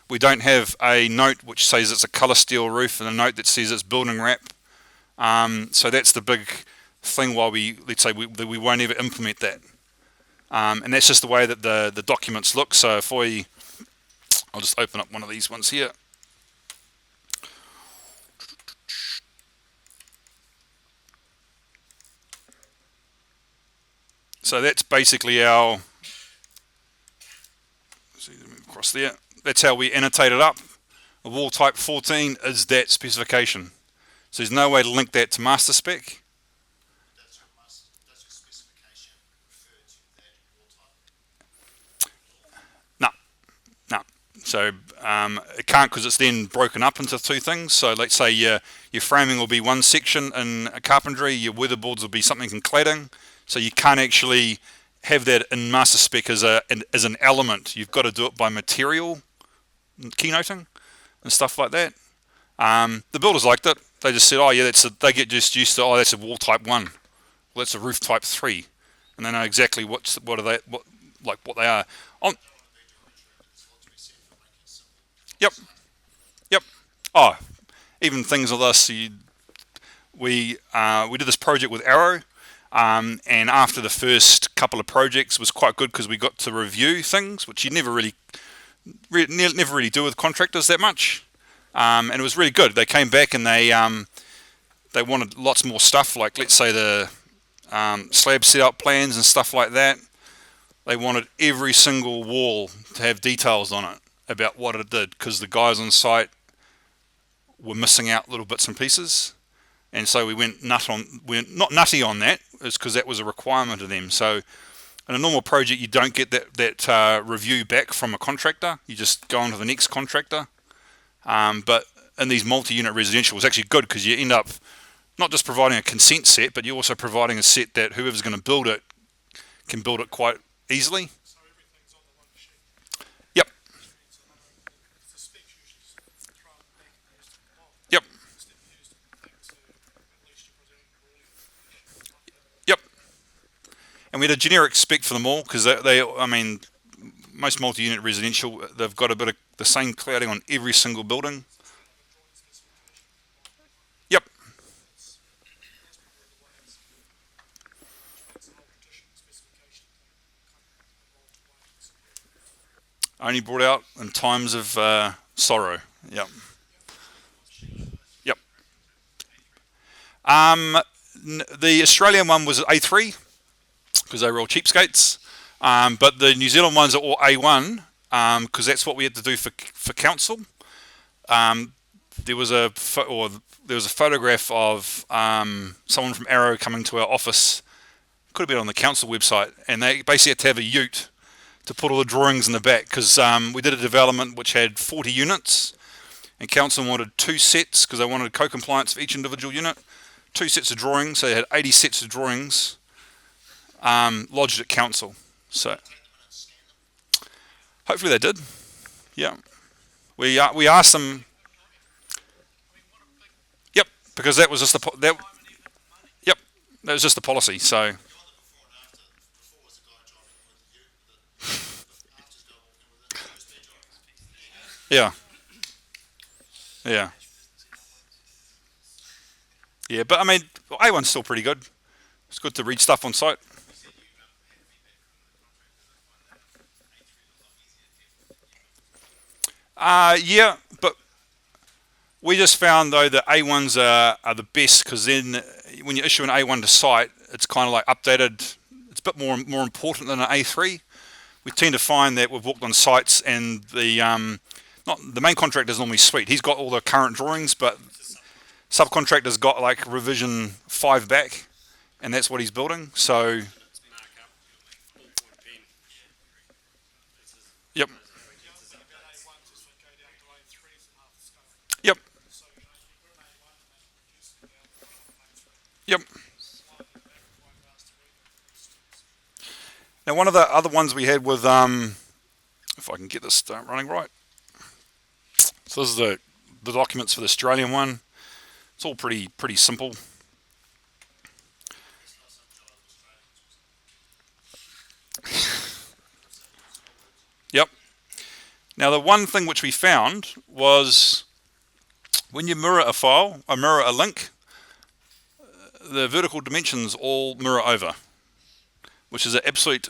[SPEAKER 1] We don't have a note which says it's a colour steel roof and a note that says it's building wrap. So that's the big thing why let's say we won't ever implement that. And that's just the way that the documents look. So if I'll just open up one of these ones here. So that's basically our, see, move across there. That's how we annotate it up. A wall type 14 is that specification. So there's no way to link that to master spec.
[SPEAKER 2] Does your specification refer to that wall type?
[SPEAKER 1] No, no. So it can't, because it's then broken up into two things. So let's say your framing will be one section in carpentry, your weatherboards will be something in cladding. So you can't actually have that in master spec as an element. You've got to do it by material keynoting and stuff like that. The builders liked it. They just said, oh yeah, they get just used to, oh, that's a wall type 1. Well, that's a roof type 3. And they know exactly what they are. Yep. Yep. Oh, even things like this. We did this project with Arrow, and after the first couple of projects, it was quite good because we got to review things, which you never really do with contractors that much. And it was really good. They came back and they wanted lots more stuff, like let's say the slab setup plans and stuff like that. They wanted every single wall to have details on it about what it did, because the guys on site were missing out little bits and pieces. And so we went not nutty on that, is because that was a requirement of them. So in a normal project, you don't get that review back from a contractor. You just go on to the next contractor. But in these multi-unit residential, it's actually good because you end up not just providing a consent set, but you're also providing a set that whoever's going to build it can build it quite easily.
[SPEAKER 3] So everything's on the one sheet.
[SPEAKER 1] Yep.
[SPEAKER 3] So the specs usually thrown back and used to the wall.
[SPEAKER 1] Yep.
[SPEAKER 3] Instead of using back to at least you're presenting all your information.
[SPEAKER 1] Yep. And we had a generic spec for them all because I mean, most multi-unit residential, they've got a bit of the same cladding on every single building. Yep. Only brought out in times of sorrow. Yep. Yep. The Australian one was A3 because they were all cheapskates. But the New Zealand ones are all A1 because that's what we had to do for council. There was a photograph of someone from Arrow coming to our office. Could have been on the council website, and they basically had to have a ute to put all the drawings in the back because we did a development which had 40 units, and council wanted 2 sets because they wanted co-compliance for each individual unit. 2 sets of drawings, so they had 80 sets of drawings lodged at council. So hopefully they did. Yeah, we asked them. Yep, because that was just Yep, that was just the policy. So. Yeah. Yeah. Yeah, but I mean, A1's still pretty good. It's good to read stuff on site. Yeah, but we just found though that A1s are the best because then when you issue an A1 to site, it's kind of like updated. It's a bit more important than an A3. We tend to find that we've walked on sites and the main contractor's normally sweet. He's got all the current drawings, but subcontractor's got like revision 5 back, and that's what he's building. So. Yep. Yep. Yep. Now, one of the other ones we had with, if I can get this running right. So this is the documents for the Australian one. It's all pretty simple. Yep. Now, the one thing which we found was when you mirror a link, the vertical dimensions all mirror over, which is an absolute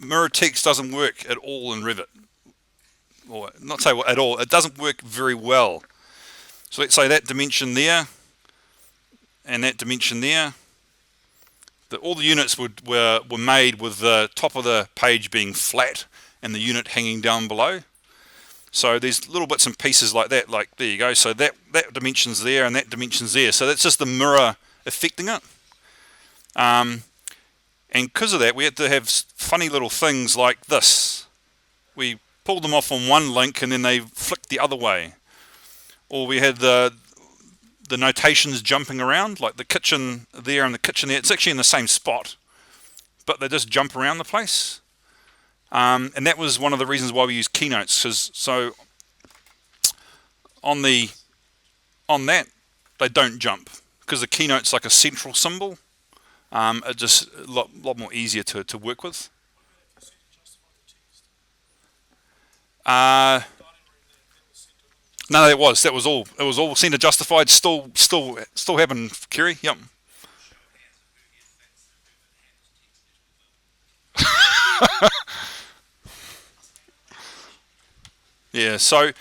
[SPEAKER 1] mirror text doesn't work at all in Revit, or not say at all. It doesn't work very well. So let's say that dimension there, and that dimension there. All the units were made with the top of the page being flat and the unit hanging down below. So there's little bits and pieces like that. Like there you go. So that dimension's there and that dimension's there. So that's just the mirror affecting it. And because of that, we had to have funny little things like this. We pulled them off on one link and then they flicked the other way. Or we had the notations jumping around, like the kitchen there and the kitchen there. It's actually in the same spot, but they just jump around the place. And that was one of the reasons why we use keynotes. So on that, they don't jump because the keynote's like a central symbol. It's just a lot more easier to work with. No, that was all. It was all centre justified. Still happened, Kerry. Yep. Yeah. So,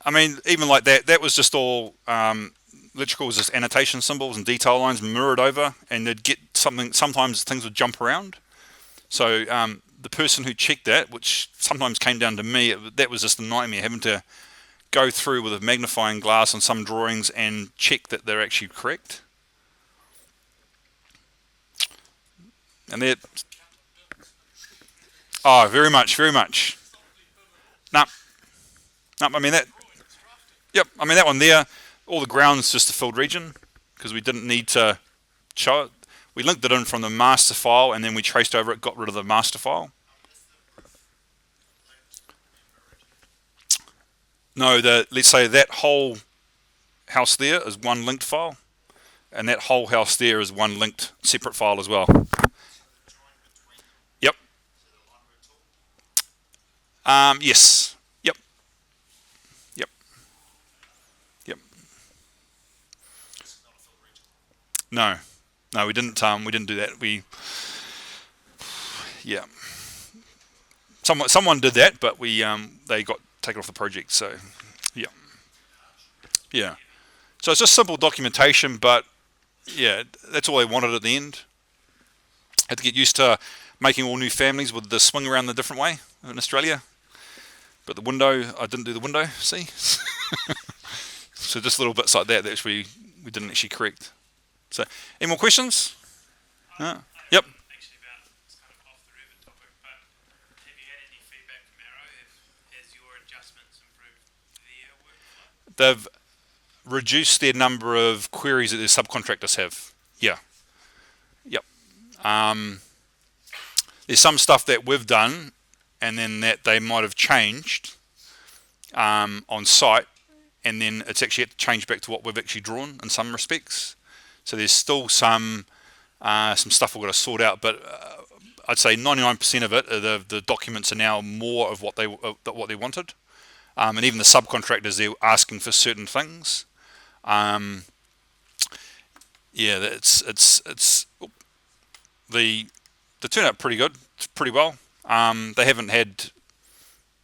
[SPEAKER 1] I mean, even like that was just all. Electrical was just annotation symbols and detail lines mirrored over, and they'd get something. Sometimes things would jump around. So the person who checked that, which sometimes came down to me, that was just a nightmare having to go through with a magnifying glass on some drawings and check that they're actually correct. And that, oh, very much. No, I mean that. Yep, I mean that one there. All the ground's just a filled region because we didn't need to show it. We linked it in from the master file and then we traced over it, got rid of the master file. No, let's say that whole house there is one linked file, and that whole house there is one linked separate file as well. Yep. Yes. Yep. No, we didn't do that. Yeah. Someone did that, but they got taken off the project. So, yeah. So it's just simple documentation, but yeah, that's all they wanted at the end. Had to get used to making all new families with the swing around the different way in Australia. But the window, I didn't do the window. See, so just little bits like that we didn't actually correct. So, any more questions? Yep.
[SPEAKER 4] Actually, about it's kind of off the Revit topic, but have you had any feedback from Arrow? Has your adjustments improved their workflow?
[SPEAKER 1] They've reduced their number of queries that their subcontractors have. Yeah. Yep. There's some stuff that we've done, and then that they might have changed on site, and then it's actually had to change back to what we've actually drawn in some respects. So there's still some stuff we've got to sort out, but I'd say 99% of it, the documents are now more of what they wanted, and even the subcontractors, they're asking for certain things. Yeah, they turn out pretty good, pretty well. They haven't had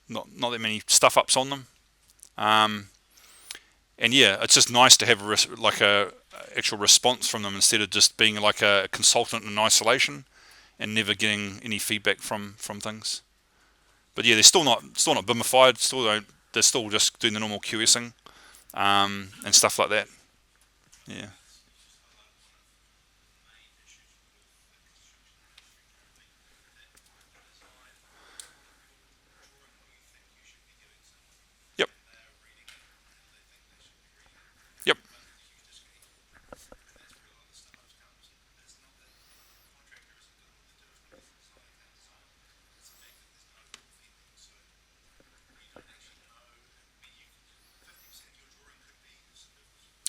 [SPEAKER 1] not that many stuff ups on them, and yeah, it's just nice to have a actual response from them instead of just being like a consultant in isolation and never getting any feedback from things. But yeah, they're still not BIMified. They're still just doing the normal QSing and stuff like that. Yeah. Yep. Yep.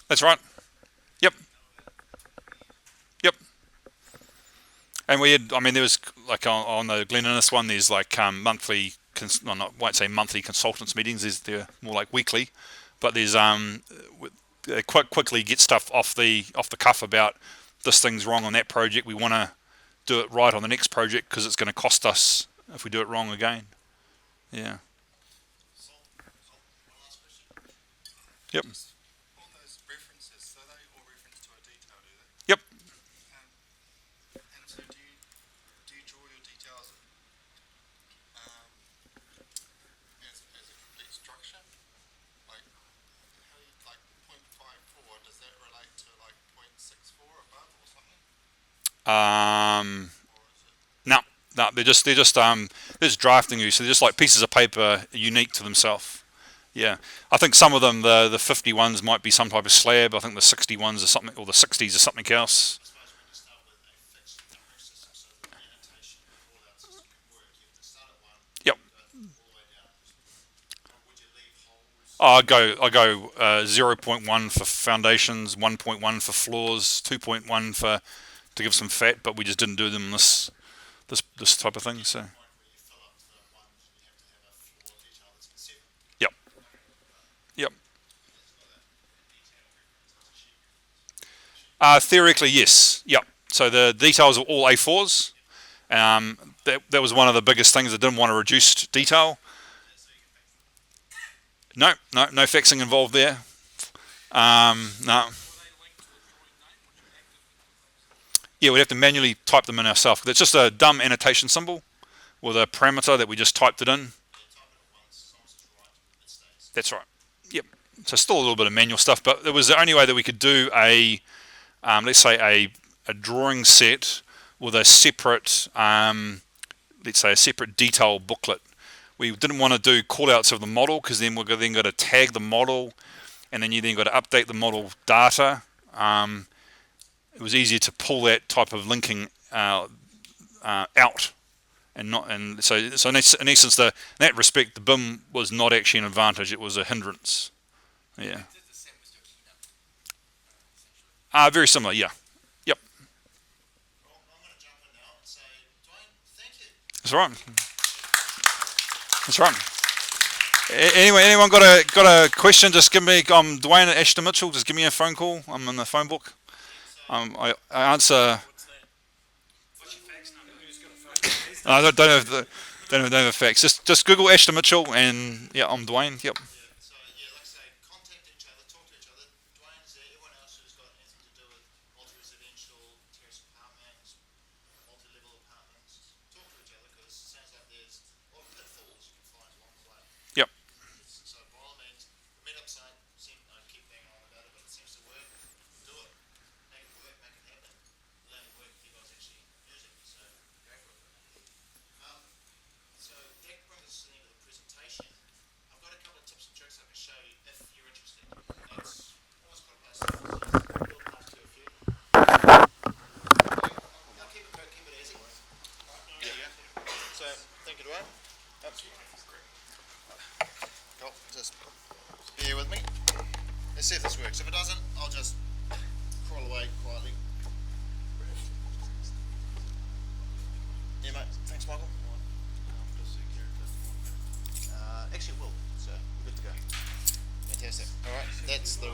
[SPEAKER 1] That's right. Yep. Yep. And there was like on the Glen Innes one, there's like monthly, I won't say monthly consultants meetings. They're more like weekly, but there's they quickly get stuff off the cuff about this thing's wrong on that project. We want to do it right on the next project because it's going to cost us if we do it wrong again. Yeah. Yep.
[SPEAKER 3] All those references, so they all reference to a detail, do they?
[SPEAKER 1] Yep.
[SPEAKER 3] And so do you draw your details as a complete structure? Like how do you, like 0.54, does that relate to like 0.64 above or something? Or is it
[SPEAKER 1] No, they're just drafting you, so they're just like pieces of paper unique to themselves. Yeah, I think some of them, the 50 ones might be some type of slab. I think the 60 ones are something, or the 60s are something else.
[SPEAKER 2] I suppose when you start with a fixed number system, so that the annotation and call-out system can work, you have to start at one,
[SPEAKER 1] Yep.
[SPEAKER 2] go all the way down. Would you leave holes?
[SPEAKER 1] I go 0.1 for foundations, 1.1 for floors, 2.1 for to give some fat, but we just didn't do them in this type of thing. So
[SPEAKER 2] Point where you fill up the ones and you have to have a floor detail that's specific.
[SPEAKER 1] yep, yep. Theoretically, yes. Yep. So the details are all A4s. That was one of the biggest things. I didn't want to reduce detail. No faxing involved there. No. Yeah, we'd have to manually type them in ourselves. It's just a dumb annotation symbol with a parameter that we just typed it in. That's right. Yep. So still a little bit of manual stuff, but it was the only way that we could do a, let's say a drawing set with a separate, let's say a separate detail booklet. We didn't want to do callouts of the model because then we're then got to tag the model, and then you then got to update the model data. It was easier to pull that type of linking out, and so in essence, in that respect, the BIM was not actually an advantage; it was a hindrance. Yeah. Very similar. Yeah. Yep.
[SPEAKER 2] Well, I'm going to jump in now and say, Dwane, thank you.
[SPEAKER 1] That's right. That's right. Anyway, anyone got a question? Just give me. I'm Dwane at Ashton Mitchell. Just give me a phone call. I'm in the phone book. I answer.
[SPEAKER 4] What's your fax number?
[SPEAKER 1] I don't have facts. Just Google Ashton Mitchell and yeah, I'm Dwane. Yep.
[SPEAKER 2] So, yeah, like I say, contact each other, talk to each other. Dwane is there. Everyone else who's got anything to do with multi-residential, terrace apartments, multi-level apartments, talk to each other because it sounds like there's a lot of pitfalls you can find along the way.
[SPEAKER 1] Yep.
[SPEAKER 2] So, by all means, meet up site, I keep banging on about it, but it seems to work. Do it. Make it work, make it happen. Let it work if you guys actually use it. So, go for it. So that brings us to the end of the presentation. I've got a couple of tips and tricks I can show you if you're interested. It's almost got a nice little pass to a few. I'll keep it easy. There you go. So, thank you, Dwane. Cool. Just bear with me. Let's see if this works. If it doesn't, I'll just crawl away quietly. Yeah, mate. Thanks, Michael. Actually, it will. So, we're good to go. Fantastic. All right. That's the